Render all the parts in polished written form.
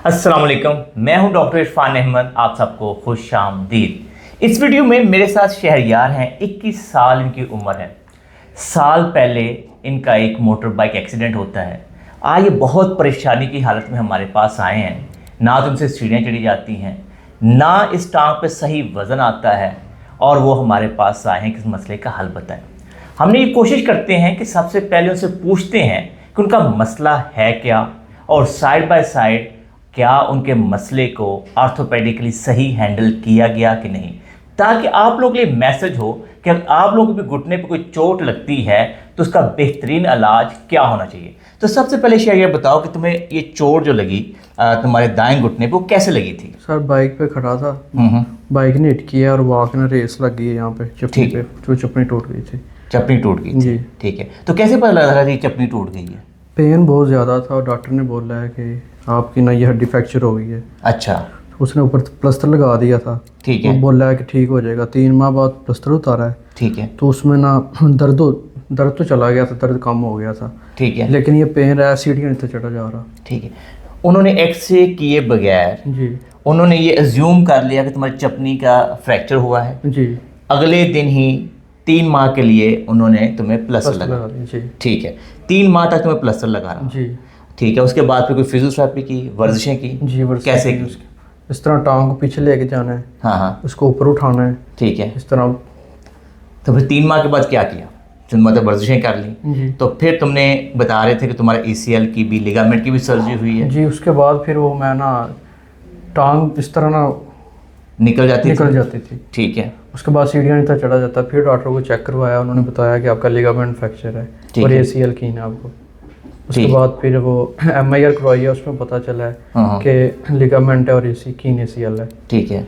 अस्सलाम वालेकुम, मैं हूं डॉक्टर इरफान अहमद। आप सबको खुशामदीद। इस वीडियो में मेरे साथ शहरयार हैं। 21 साल इनकी उम्र है। साल पहले इनका एक मोटर बाइक एक्सीडेंट होता है। आज ये बहुत परेशानी की हालत में हमारे पास आए हैं। ना तो उनसे सीढ़ियाँ चढ़ी जाती हैं, ना इस टांग पे सही वज़न आता है, और वो हमारे पास आए हैं कि इस मसले का हल बताएं। हमने ये कोशिश करते हैं कि सबसे पहले उनसे पूछते हैं कि उनका मसला है क्या, और साइड बाय साइड क्या उनके मसले को आर्थोपेडिकली सही हैंडल किया गया कि नहीं, ताकि आप लोगों के लिए मैसेज हो कि अगर आप लोगों के भी घुटने पे कोई चोट लगती है तो उसका बेहतरीन इलाज क्या होना चाहिए। तो सबसे पहले शेयर ये बताओ कि तुम्हें ये चोट जो लगी तुम्हारे दाएं घुटने पे, वो कैसे लगी थी? सर बाइक पे खड़ा था, बाइक ने हिट किया और वॉक ने रेस लग गई है यहाँ पे चपनी पे, जो चपनी टूट गई थी। चपनी टूट गई थी, ठीक है। तो कैसे पता लगा कि चपनी टूट गई है? पेन बहुत ज़्यादा था और डॉक्टर ने बोला है कि आपकी ना ये हड्डी फ्रैक्चर हो गई है। अच्छा। उसने ऊपर प्लास्टर लगा दिया था, ठीक है। वो बोला है कि ठीक हो जाएगा। 3 माह बाद प्लास्टर उतारा है, ठीक है। तो उसमें ना दर्द तो चला गया था, दर्द कम हो गया था, ठीक है, लेकिन ये पेन रहा, सीढ़ियाँ नहीं चढ़ा जा रहा। ठीक है। उन्होंने एक्सरे किए बगैर जी उन्होंने ये अज्यूम कर लिया कि तुम्हारी चपनी का फ्रैक्चर हुआ है। जी। अगले दिन ही 3 माह के लिए उन्होंने तुम्हें प्लास्टर लगा दिया। जी ठीक है। 3 माह तक तुम्हें प्लास्टर लगा रहा। जी। ठीक है। उसके बाद फिर कोई फिजियोथेरेपी की, वर्जिशें की? जी वर्जिश कैसे की? की? इस तरह टांग को पीछे लेके जाना है, हाँ हाँ, उसको ऊपर उठाना है, ठीक है। इस तरह। तो फिर 3 माह के बाद क्या किया? तुम मतलब वर्जिशें कर ली, जी तो फिर तुमने बता रहे थे कि तुम्हारे ACL की भी, लिगामेंट की भी सर्जरी हुई है। जी। उसके बाद फिर वो मैं ना टांग इस तरह ना निकल जाती थी। ठीक है। उसके बाद सीढ़ियाँ नहीं था चढ़ा जाता। फिर डॉक्टर को चेक करवाया, उन्होंने बताया कि आपका लिगामेंट फ्रैक्चर है और ACL की है आपको। उसके बाद फिर वो MIR करवाई है, उसमें पता चला है कि लिगामेंट है और ACL है। ठीक है।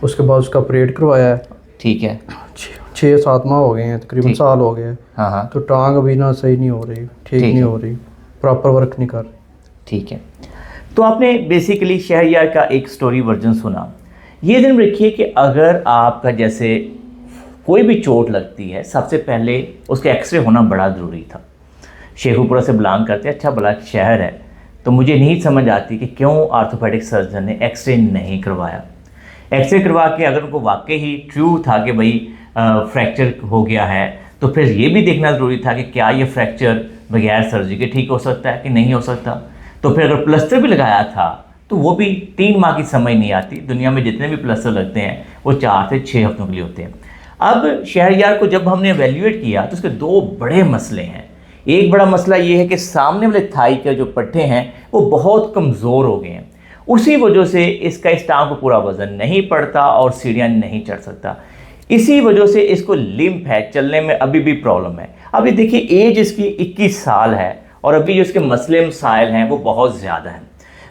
उसके बाद उसका ऑपरेट करवाया है। ठीक है। 6-7 माह हो गए हैं, तकरीबन साल हो गए हैं। हाँ हाँ। तो टांग अभी ना सही नहीं हो रही, ठीक नहीं हो रही, प्रॉपर वर्क नहीं कर रही। ठीक है। तो आपने बेसिकली शहरयार का एक स्टोरी वर्जन सुना। ये दिन रखिए कि अगर आपका जैसे कोई भी चोट लगती है, सबसे पहले उसका एक्सरे होना बड़ा ज़रूरी था। शेखुपुरा से बिलोंग करते, अच्छा बड़ा शहर है, तो मुझे नहीं समझ आती कि क्यों आर्थोपेडिक सर्जन ने एक्सरे नहीं करवाया। एक्सरे करवा के अगर उनको वाकई ही ट्रू था कि भाई फ्रैक्चर हो गया है, तो फिर ये भी देखना ज़रूरी था कि क्या ये फ्रैक्चर बगैर सर्जरी के ठीक हो सकता है कि नहीं हो सकता। तो फिर अगर प्लास्टर भी लगाया था तो वो भी 3 माह की समझ नहीं आती। दुनिया में जितने भी प्लास्टर लगते हैं वो 4 से 6 हफ्तों के लिए होते हैं। अब शहरयार को जब हमने एवेल्यूएट किया तो उसके 2 बड़े मसले हैं। एक बड़ा मसला ये है कि सामने वाले थाई के जो पट्टे हैं वो बहुत कमज़ोर हो गए हैं। उसी वजह से इसका इस टांग को पूरा वज़न नहीं पड़ता और सीढ़ियाँ नहीं चढ़ सकता। इसी वजह से इसको लिम्फ है, चलने में अभी भी प्रॉब्लम है। अभी देखिए एज इसकी 21 साल है और अभी जो इसके मसले मसाइल हैं वो बहुत ज़्यादा हैं।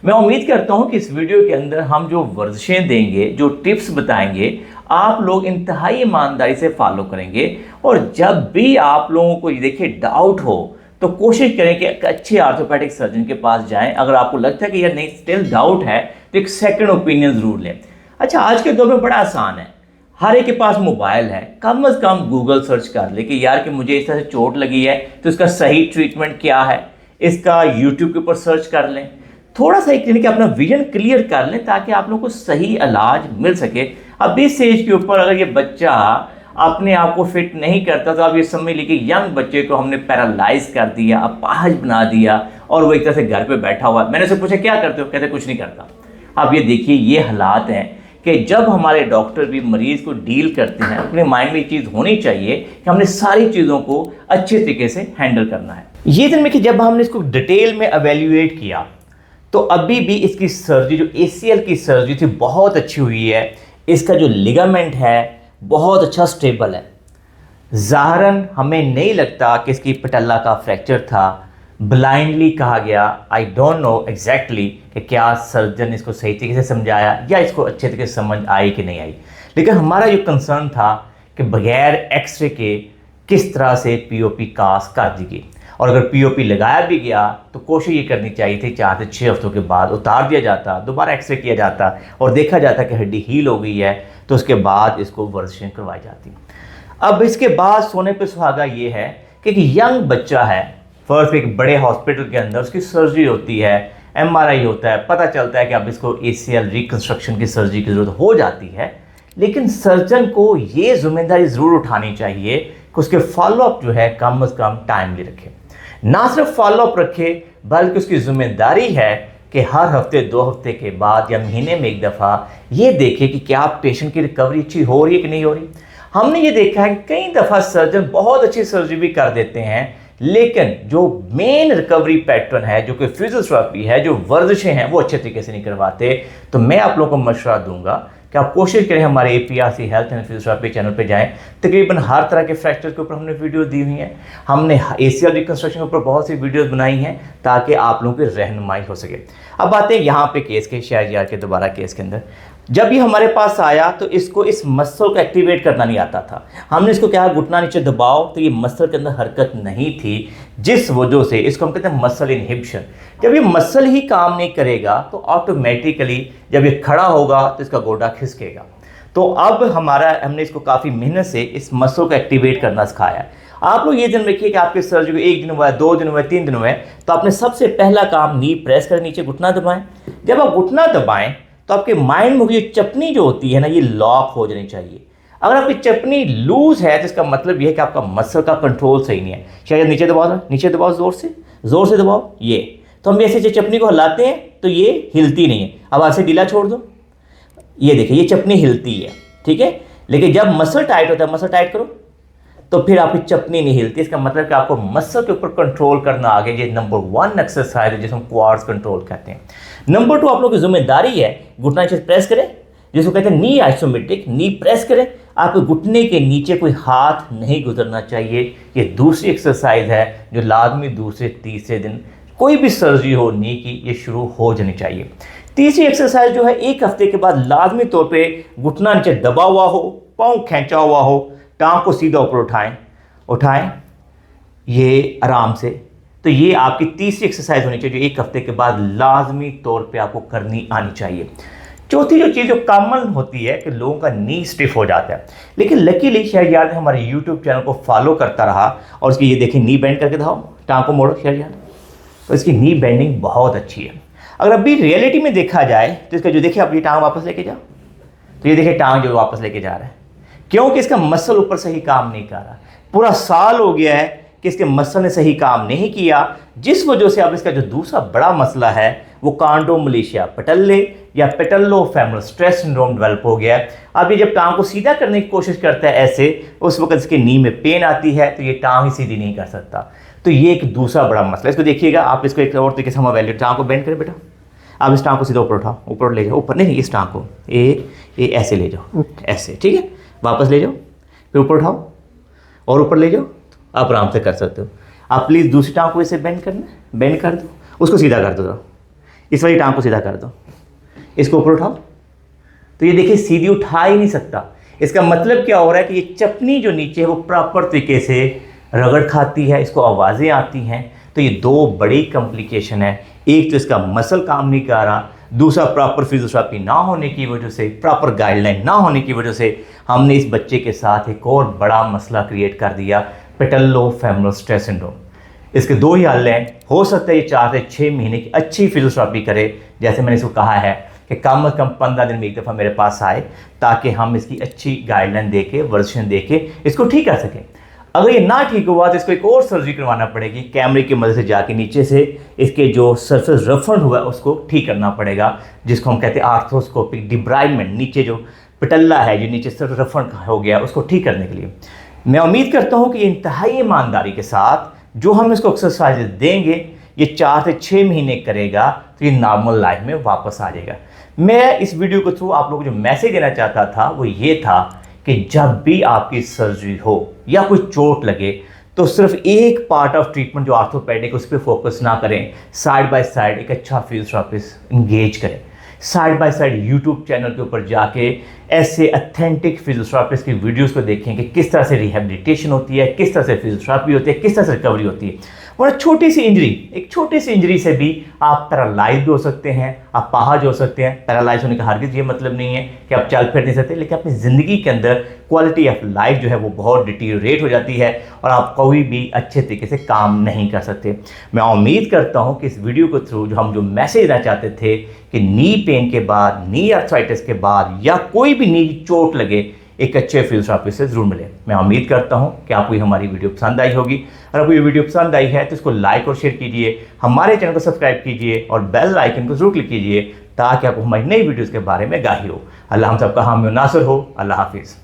मैं उम्मीद करता हूं कि इस वीडियो के अंदर हम जो वर्जिशें देंगे, जो टिप्स बताएंगे, आप लोग इंतहाई ईमानदारी से फॉलो करेंगे। और जब भी आप लोगों को देखिए डाउट हो तो कोशिश करें कि एक अच्छे आर्थोपेडिक सर्जन के पास जाएं। अगर आपको लगता है कि यार नहीं स्टिल डाउट है तो एक सेकंड ओपिनियन ज़रूर लें। अच्छा, आज के दौर में बड़ा आसान है, हर एक के पास मोबाइल है, कम से कम गूगल सर्च कर ले कि यार कि मुझे इस तरह से चोट लगी है तो इसका सही ट्रीटमेंट क्या है। इसका यूट्यूब के ऊपर सर्च कर लें, थोड़ा सा एक कि अपना विजन क्लियर कर लें ताकि आप लोगों को सही इलाज मिल सके। अब इस एज के ऊपर अगर ये बच्चा अपने आप को फिट नहीं करता तो आप ये समझ लीजिए कि यंग बच्चे को हमने पैरालाइज कर दिया, अपाहज बना दिया और वो एक तरह से घर पे बैठा हुआ है। मैंने उससे पूछा क्या करते हो, कहते कुछ नहीं करता। अब ये देखिए ये हालात हैं कि जब हमारे डॉक्टर भी मरीज़ को डील करते हैं, अपने माइंड में ये चीज़ होनी चाहिए कि हमने सारी चीज़ों को अच्छे तरीके से हैंडल करना है। ये दिन में कि जब हमने इसको डिटेल में एवेल्यूएट किया तो अभी भी इसकी सर्जरी, जो ACL की सर्जरी थी, बहुत अच्छी हुई है। इसका जो लिगामेंट है बहुत अच्छा स्टेबल है। ज़ाहरन हमें नहीं लगता कि इसकी पटल्ला का फ्रैक्चर था, ब्लाइंडली कहा गया। आई डोंट नो एग्जैक्टली कि क्या सर्जन इसको सही तरीके से समझाया या इसको अच्छे तरीके से समझ आई कि नहीं आई। लेकिन हमारा जो कंसर्न था कि बगैर एक्सरे के किस तरह से POP कास्ट कर दी गई, और अगर POP लगाया भी गया तो कोशिश ये करनी चाहिए थी 4 से 6 हफ्तों के बाद उतार दिया जाता, दोबारा एक्सरे किया जाता और देखा जाता कि हड्डी हील हो गई है, तो उसके बाद इसको वर्जिशें करवाई जाती। अब इसके बाद सोने पे सुहागा ये है कि एक यंग बच्चा है, फर्स्ट एक बड़े हॉस्पिटल के अंदर उसकी सर्जरी होती है, MRI होता है, पता चलता है कि अब इसको ACL रिकंस्ट्रक्शन की सर्जरी की ज़रूरत हो जाती है, लेकिन सर्जन को ये जिम्मेदारी ज़रूर उठानी चाहिए कि उसके फॉलोअप जो है कम से कम टाइमली रखे। ना सिर्फ फॉलोअप रखे बल्कि उसकी जिम्मेदारी है कि हर हफ्ते 2 हफ्ते के बाद या महीने में एक दफ़ा ये देखे कि क्या पेशेंट की रिकवरी अच्छी हो रही है कि नहीं हो रही। हमने ये देखा है कि कई दफ़ा सर्जन बहुत अच्छी सर्जरी भी कर देते हैं, लेकिन जो मेन रिकवरी पैटर्न है, जो कि फिजियोथेरेपी है, जो वर्जिशें हैं, वो अच्छे तरीके से नहीं करवाते। तो मैं आप लोगों को मशवरा दूंगा कि आप कोशिश करें हमारे APRC health and physiotherapy channel पे जाएं। तकरीबन हर तरह के फ्रैक्चर के ऊपर हमने वीडियो दी हुई हैं। हमने ACL रिकंस्ट्रक्शन के ऊपर बहुत सी वीडियोस बनाई हैं ताकि आप लोगों की रहनुमाई हो सके। अब आते हैं यहाँ पे केस के शहरयार के दोबारा केस के अंदर। जब ये हमारे पास आया तो इसको इस मसल को एक्टिवेट करना नहीं आता था। हमने इसको कहा घुटना नीचे दबाओ, तो ये मसल के अंदर हरकत नहीं थी, जिस वजह से इसको हम कहते हैं मसल इनहिबिशन। जब ये मसल ही काम नहीं करेगा तो ऑटोमेटिकली जब ये खड़ा होगा तो इसका गोडा खिसकेगा। तो अब हमने इसको काफ़ी मेहनत से इस मसल को एक्टिवेट करना सिखाया। आप लोग ये दिन रखिए कि आपके सर्जरी को 1 दिन हुआ है, 2 दिन हुआ है, 3 दिन हुए हैं, तो आपने सबसे पहला काम नी प्रेस कर नीचे घुटना दबाएं। जब आप घुटना दबाएं तो आपके माइंड में ये चपनी जो होती है ना, ये लॉक हो जानी चाहिए। अगर आपकी चपनी लूज है तो इसका मतलब ये है कि आपका मसल का कंट्रोल सही नहीं है। शायद नीचे दबाओ ज़ोर से दबाओ। ये तो हम ऐसे चपनी को हिलाते हैं तो ये हिलती नहीं है। अब ऐसे ढीला छोड़ दो, ये देखिए ये चपनी हिलती है, ठीक है। लेकिन जब मसल टाइट होता है, मसल टाइट करो तो फिर आपकी चपनी नहीं हिलती। इसका मतलब कि आपको मसल के ऊपर कंट्रोल करना आ गया। ये नंबर 1 एक्सरसाइज है जिसे हम क्वाड्स कंट्रोल कहते हैं। नंबर 2 आप लोगों की जिम्मेदारी है घुटना नीचे प्रेस करें, जिसको कहते हैं नी आइसोमेट्रिक, नी प्रेस करें। आपके घुटने के नीचे कोई हाथ नहीं गुजरना चाहिए। ये दूसरी एक्सरसाइज है जो लाजमी दूसरे तीसरे दिन कोई भी सर्जरी हो नी की ये शुरू हो जानी चाहिए। तीसरी एक्सरसाइज जो है 1 हफ्ते के बाद लाजमी तौर पे घुटना नीचे दबा हुआ हो, पाँव खींचा हुआ हो, टांग को सीधा ऊपर उठाएं ये आराम से। तो ये आपकी तीसरी एक्सरसाइज होनी चाहिए जो 1 हफ्ते के बाद लाजमी तौर पे आपको करनी आनी चाहिए। चौथी जो चीज़ जो कॉमन होती है कि लोगों का नी स्टिफ हो जाता है, लेकिन लकीली शहरयार ने हमारे YouTube चैनल को फॉलो करता रहा और उसकी ये देखिए नी बेंड करके दिखाओ, टांग को मोड़ो शहरयार, तो इसकी नी बेंडिंग बहुत अच्छी है। अगर अभी रियलिटी में देखा जाए तो इसका जो देखिए आप ये टांग वापस लेके जाओ, तो ये देखिए टांग जो वापस लेके जा रहा है, क्योंकि इसका मसल ऊपर सही काम नहीं कर रहा। पूरा साल हो गया है कि इसके मसल ने सही काम नहीं किया, जिस वजह से अब इसका जो दूसरा बड़ा मसला है वो कॉन्ड्रोमलेशिया पेटल्ले या पेटल्लो-फेमोरल स्ट्रेस सिंड्रोम डेवलप हो गया है। अब ये जब टांग को सीधा करने की कोशिश करता है ऐसे, उस वक्त इसके नी में पेन आती है, तो ये टांग ही सीधी नहीं कर सकता। तो ये एक दूसरा बड़ा मसला। इसको देखिएगा आप, इसको एक और तरीके से हम वैल्यू, टांग को बेंड करें बेटा, आप इस टांग को सीधा ऊपर उठाओ, ऊपर ले जाओ, ऊपर नहीं, इस टांग को ये ऐसे ले जाओ, ऐसे, ठीक है, वापस ले जाओ, फिर ऊपर उठाओ और ऊपर ले जाओ। आप आराम से कर सकते हो। आप प्लीज़ दूसरी टांग को इसे बेंड करना, बेंड कर दो, उसको सीधा कर दो, इस वाली टांग को सीधा कर दो, इसको ऊपर उठाओ। तो ये देखिए सीधी उठा ही नहीं सकता। इसका मतलब क्या हो रहा है कि ये चपनी जो नीचे है वो प्रॉपर तरीके से रगड़ खाती है, इसको आवाज़ें आती हैं। तो ये 2 बड़ी कॉम्प्लिकेशन है। एक तो इसका मसल काम नहीं कर रहा, दूसरा प्रॉपर फिजियोथेरेपी ना होने की वजह से, प्रॉपर गाइडलाइन ना होने की वजह से हमने इस बच्चे के साथ एक और बड़ा मसला क्रिएट कर दिया, पेटल्लो-फेमोरल स्ट्रेस सिंड्रोम। इसके 2 ही हल हैं। हो सकता है ये 4 से 6 महीने की अच्छी फिजियोथेरेपी करे, जैसे मैंने इसको कहा है कि कम से कम 15 दिन में एक दफ़ा मेरे पास आए, ताकि हम इसकी अच्छी गाइडलाइन दे के, वर्जन दे के इसको ठीक कर सकें। अगर ये ना ठीक हुआ तो इसको एक और सर्जरी करवाना पड़ेगी, कैमरे की मदद से जाके नीचे से इसके जो सरफेस रफंड हुआ है उसको ठीक करना पड़ेगा, जिसको हम कहते हैं आर्थ्रोस्कोपिक डिब्राइडमेंट। नीचे जो पटल्ला है, जो नीचे सरफेस रफंड हो गया, उसको ठीक करने के लिए मैं उम्मीद करता हूँ कि इंतहाई ईमानदारी के साथ जो हम इसको एक्सरसाइज देंगे, ये 4 से 6 महीने करेगा तो ये नॉर्मल लाइफ में वापस आ जाएगा। मैं इस वीडियो के थ्रू आप लोगों को जो मैसेज देना चाहता था वो ये था कि जब भी आपकी सर्जरी हो या कोई चोट लगे तो सिर्फ एक पार्ट ऑफ ट्रीटमेंट जो आर्थोपेडिक उस पर फोकस ना करें, साइड बाय साइड एक अच्छा फिजियोथेरेपिस्ट इंगेज करें। Side by side YouTube channel के ऊपर जाके ऐसे अथेंटिक फिजियोथेरेपिस्ट की वीडियोस को देखें कि किस तरह से रिहेबिलिटेशन होती है, किस तरह से फिजियोथेरेपी होती है, किस तरह से रिकवरी होती है। और छोटी सी इंजरी, एक छोटी सी इंजरी से भी आप पैरालाइज भी हो सकते हैं, आप अपाहज हो सकते हैं। पैरालाइज होने का हरगिज़ ये मतलब नहीं है कि आप चल फिर नहीं सकते, लेकिन अपनी ज़िंदगी के अंदर क्वालिटी ऑफ लाइफ जो है वो बहुत डिटीरियोरेट हो जाती है और आप कोई भी अच्छे तरीके से काम नहीं कर सकते। मैं उम्मीद करता हूँ कि इस वीडियो के थ्रू जो हम जो मैसेज देना चाहते थे कि नी पेन के बाद, नी आर्थराइटिस के बाद या कोई भी नी चोट लगे, एक अच्छे फिजियोथेरेपिस्ट से ज़रूर मिले। मैं उम्मीद करता हूं कि आपको ये हमारी वीडियो पसंद आई होगी। अगर आपको ये वीडियो पसंद आई है तो इसको लाइक और शेयर कीजिए, हमारे चैनल को सब्सक्राइब कीजिए और बेल आइकन को जरूर क्लिक कीजिए ताकि आपको हमारी नई वीडियोज़ के बारे में आगाही हो। अल्लाह हम सबका हामी और नासिर हो। अल्लाह हाफिज़।